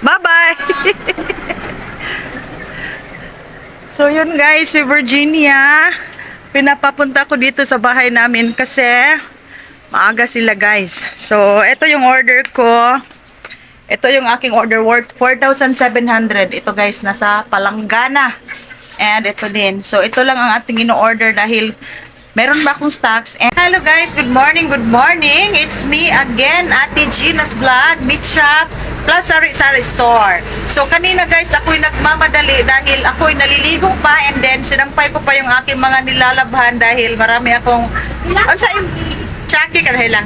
Bye-bye! So yun guys, si Virginia, pinapapunta ko dito sa bahay namin kasi maaga sila guys. So ito yung order ko. Ito yung aking order worth 4,700. Ito guys, nasa Palanggana. And ito din. So ito lang ang ating ino-order dahil meron ba akong stocks? And hello guys, good morning, good morning. It's me again, Ate Gina's Vlog, Meat Shop, plus Sari-Sari Store. So kanina guys, ako'y nagmamadali dahil ako'y naliligong pa and then sinampay ko pa yung aking mga nilalabhan dahil marami akong... Ano sa yung... Chucky ka dahil lang.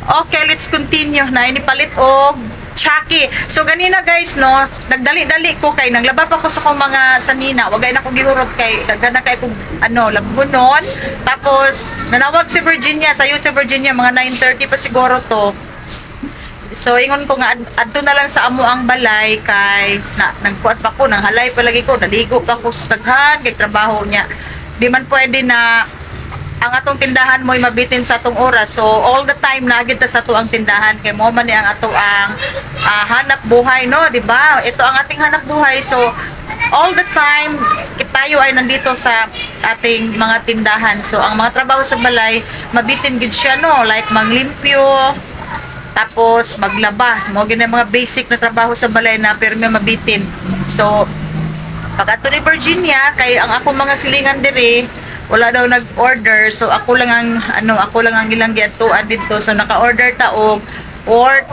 Okay, let's continue na inipalit og Chucky. So ganina guys no, nagdali-dali ko kay naglaba pa ko sa kong mga sanina. Wagay na ko gihurot kay dagana kay kog labbunon. Tapos nanawag si Virginia, sayo si Virginia mga 9:30 pa siguro to. So ingon ko nga adto na lang sa amo ang balay kay nagkuat pa ko nang halay palagi ko, naligo pa ko sa daghan kay trabaho niya. Di man pwede na ang atong tindahan mo'y mabitin sa atong oras. So all the time nagid ta sa ato ang tindahan kay mo man ni ang ato ang hanap buhay no, di ba? Ito ang ating hanap buhay. So all the time tayo ay nandito sa ating mga tindahan. So ang mga trabaho sa balay mabitin gid siya no, like maglimpyo, tapos maglaba. Mo gid mga basic na trabaho sa balay na pirmi mabitin. So pag ato ni Virginia kay ang ako mga silingan diri wala daw nag-order, so ako lang ang ilang giatuan dito. So naka-order ta og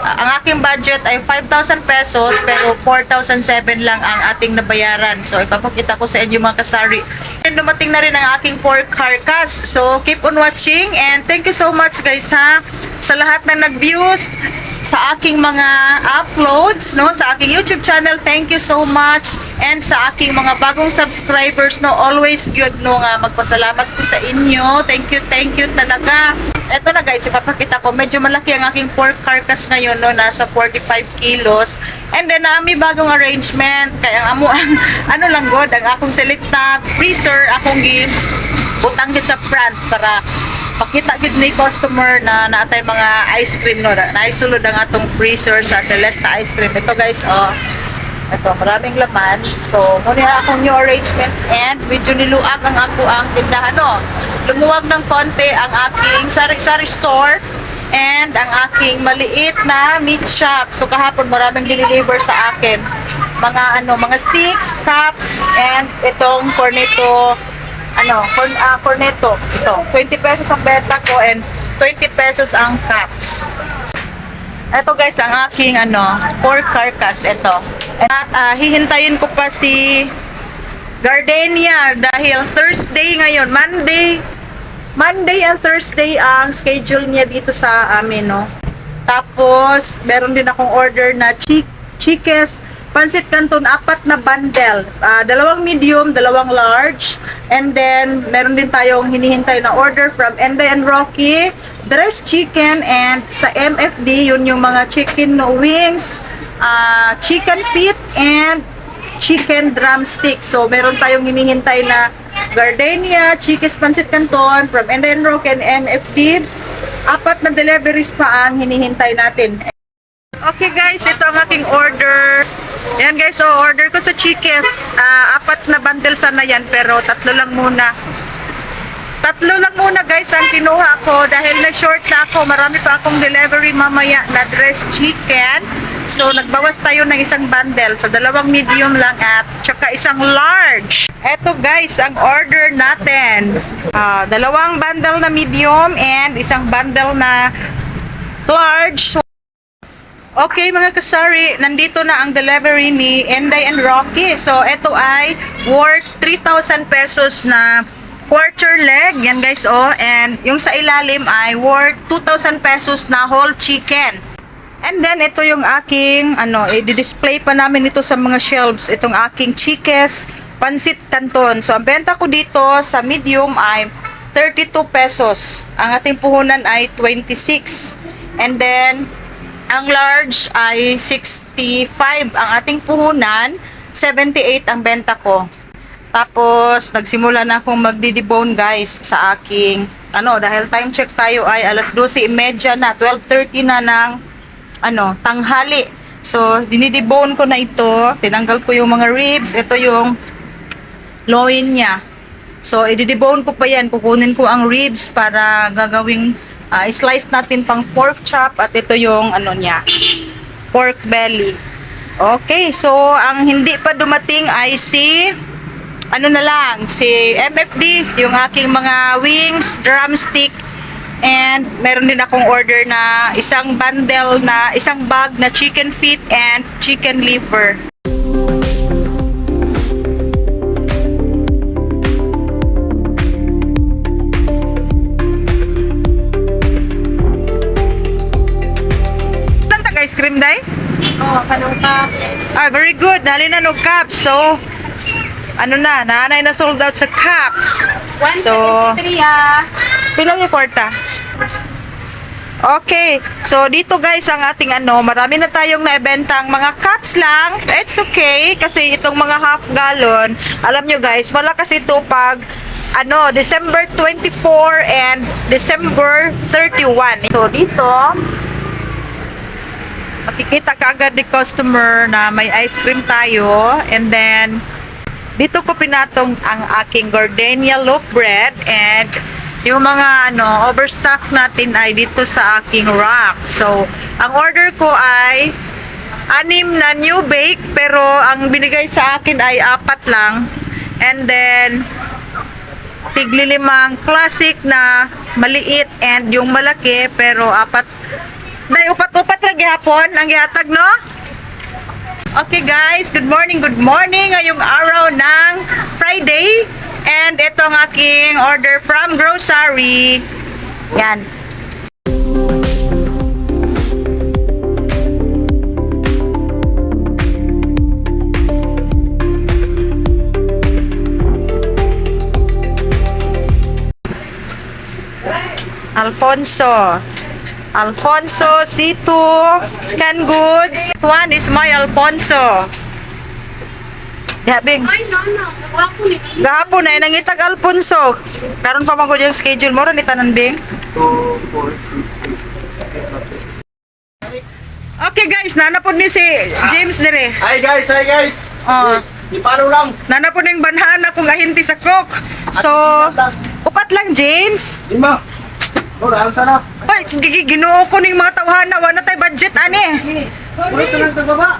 ang aking budget ay 5,000 pesos pero 4,007 lang ang ating nabayaran. So ipapakita ko sa inyo mga kasari. And dumating na rin ang aking pork carcass. So keep on watching and thank you so much guys ha sa lahat na nag-views sa aking mga uploads no, sa aking YouTube channel. Thank you so much. And sa aking mga bagong subscribers no, always good no nga magpasalamat ko sa inyo. Thank you talaga. Eto na guys, ipapakita ko. Medyo malaki ang aking pork carcass ngayon no, nasa 45 kilos. And then nami bagong arrangement kaya ang amo ang lang god ang akong selecta freezer akong butang gid sa front para pakita gid ni customer na naatay mga ice cream no, naisulod ang atong freezer sa Selecta ice cream. Ito guys, ito maraming laman. So muna akong new arrangement and medyo niluag ang ang tindahan no. Lumuwag ng konti ang aking sari-sari store and ang aking maliit na meat shop. So kahapon maraming deliver sa akin. Mga sticks, cups, and itong cornetto cornetto. Ito, 20 pesos ang benta ko and 20 pesos ang cups. Ito guys, ang aking pork carcass ito. At hihintayin ko pa si Gardenia dahil Thursday ngayon, Monday and Thursday ang schedule niya dito sa amin no. Tapos meron din akong order na chickes Pansit Canton, 4 na bundle. 2 medium, 2 large. And then, meron din tayong hinihintay na order from Enday and Rocky. Dressed chicken and sa MFD, yun yung mga chicken wings, chicken feet, and chicken drumstick. So, meron tayong hinihintay na Gardenia, Chickes Pansit Canton from Enday and Rocky and MFD. 4 na deliveries pa ang hinihintay natin. Okay guys, ito ang aking order. Yan guys, so order ko sa Chickes. 4 na bundle sana yan pero 3 lang muna. 3 lang muna guys ang kinuha ko dahil nag-short na ako. Marami pa akong delivery mamaya na dressed chicken. So nagbawas tayo ng 1 bundle. So 2 medium lang at tsaka 1 large. Eto guys, ang order natin. 2 bundle na medium and 1 bundle na large. Okay mga kasari, nandito na ang delivery ni Enday and Rocky. So ito ay worth 3,000 pesos na quarter leg. Yan guys and yung sa ilalim ay worth 2,000 pesos na whole chicken. And then ito yung aking i-display pa namin ito sa mga shelves. Itong aking Chickes Pansit Canton. So ang benta ko dito sa medium ay 32 pesos. Ang ating puhunan ay 26. And then ang large ay 65 ang ating puhunan, 78 ang benta ko. Tapos nagsimula na akong magdi-debone guys sa aking dahil time check tayo ay alas 12:30 na, 12:30 na ng tanghali. So, dinidebone ko na ito. Tinanggal ko yung mga ribs. Ito yung loin niya. So, ididebone ko pa yan. Kukunin ko ang ribs para gagawing slice natin pang pork chop. At ito yung ano niya, pork belly. Okay, so ang hindi pa dumating ay si MFD, yung aking mga wings, drumstick, and meron din akong order na isang bag na chicken feet and chicken liver. Nantag ice cream, day? Oh, kanong ka. Very good. Dali na nog cups. So, nanay na sold out sa cups. 173 ah. Pilang yung kwarta? Okay. So, dito guys, ang ating marami na tayong naibentang mga cups lang. It's okay. Kasi itong mga half gallon, alam nyo guys, malakas ito pag December 24 and December 31. So, dito, makikita ka agad ni customer na may ice cream tayo. And then, dito ko pinatong ang aking gardenia loaf bread and yung mga overstock natin ay dito sa aking rack. So, ang order ko ay 6 na new bake pero ang binigay sa akin ay 4 lang. And then, tigli 5 classic na maliit and yung malaki pero 4. Nay, upat-upat ra gihapon ang gihatag, no? Okay guys, good morning. Ngayong araw ng Friday. And ito ang aking order from grocery. Yan. Alfonso, Situ, Can Goods. One is my Alfonso. Bing. Ay, no. Gwapo ni. Gahapon na nangitag Alfonso. Karon pa magod yung schedule mo ni tanan Bing. Okay guys, nanapod ni si James dire. Hi guys. Oh, Di paano lang. nanapod ning banhaan akong ahinti sa cook. So, upat lang James. Di ma. Oh, dahil sana. Ay, ginoo ko ning mga tawhana, wala tay budget ani. Ulit na lang tagaba.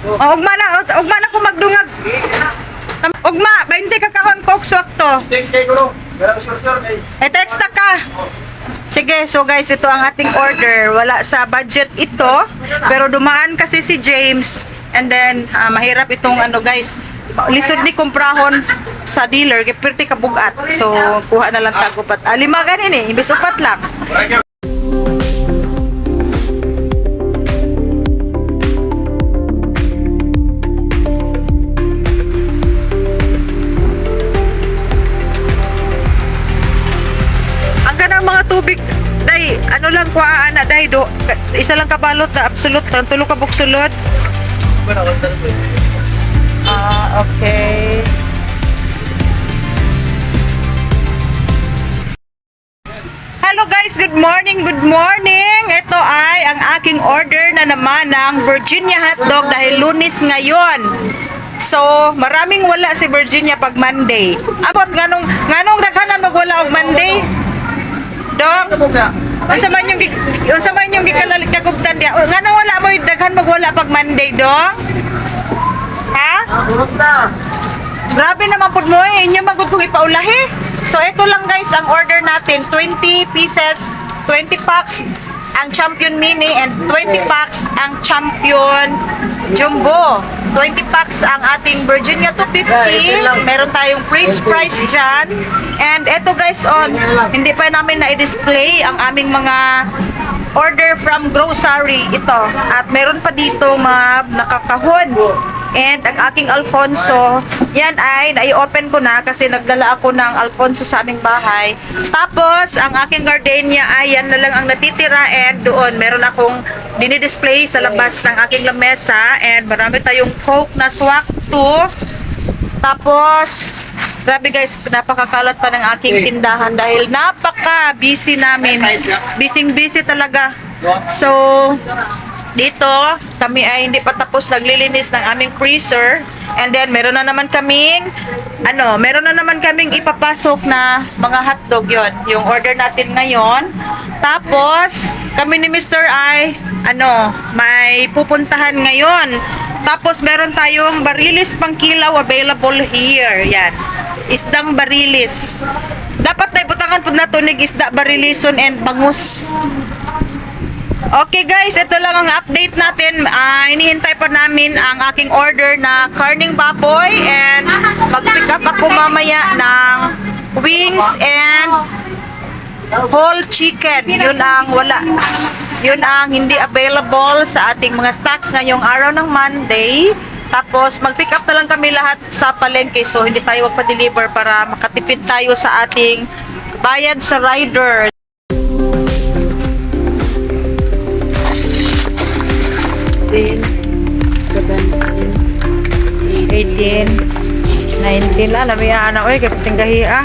Ugma na ko magdungag. Ugma, 20 ka kahon coke swakto. Thanks kay Guru. Pero sure kay. Text na ka. Sige, so guys, ito ang ating order. Wala sa budget ito, pero dumaan kasi si James. And then, mahirap itong guys, lisod ni kumprahon sa dealer, kaya pirti ka bugat. So, kuha na lang tagupat. 5 ganin eh, imbis 4 lang. Ang ganang mga tubig, day, lang kuhaan na, day, isa lang kabalot na absolute, tulo ka buksulod. Okay. Hello guys, good morning. Ito ay ang aking order na naman ng Virginia hotdog dahil Lunes ngayon. So, maraming wala si Virginia pag Monday. Abot nganong daghanan magwala og Monday? Dok. Unsa man yung gikalalik kagubtan dia? Nganong wala mo daghan magwala pag Monday, Dok? Ha? Urot na. Grabe naman po mo eh. Inyo magod kong ipaulahi. So, ito lang guys ang order natin. 20 pieces, 20 packs ang Champion Mini and 20 packs ang Champion Jumbo. 20 packs ang ating Virginia 250. Meron tayong fridge price dyan. And ito guys, hindi pa namin na-display ang aming mga order from grocery. Ito. At meron pa dito mga nakakahon. And ang aking Alfonso, yan ay nai-open ko na kasi nagdala ako ng Alfonso sa aming bahay. Tapos, ang aking gardenia ay yan na lang ang natitira and doon meron akong dinidisplay sa labas ng aking lamesa and marami tayong Coke na swak 2. Tapos, grabe guys, napakakalat pa ng aking tindahan dahil napaka-busy namin. Busy talaga. So, dito, kami ay hindi pa tapos naglilinis ng aming freezer. And then, meron na naman kaming ipapasok na mga hotdog yon, yung order natin ngayon. Tapos, kami ni Mr. ay, may pupuntahan ngayon. Tapos, meron tayong barilis pang kilaw available here. Yan. Isdang barilis. Dapat na ibutangan po na tunig isda barilison and bangus. Okay guys, ito lang ang update natin. Hinihintay pa namin ang aking order na karning baboy and mag-pick up ako mamaya ng wings and whole chicken. Yun ang wala. Yun ang hindi available sa ating mga stocks ngayong araw ng Monday. Tapos mag-pick up na lang kami lahat sa palengke, so hindi tayo magpa-deliver para makatipid tayo sa ating bayad sa rider. 18, 19 lang, nabi anak, oy, kapiting gahi ah.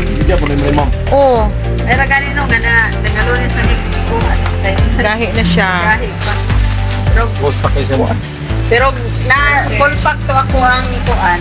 Hindi ako na ma'am. Oo, Ay, ragani nung gana, nagalunin sa nikuhan. gahi na siya. Kahit pa. Pero, Boss pa kayo sa pero na full pack to ako ang kuan.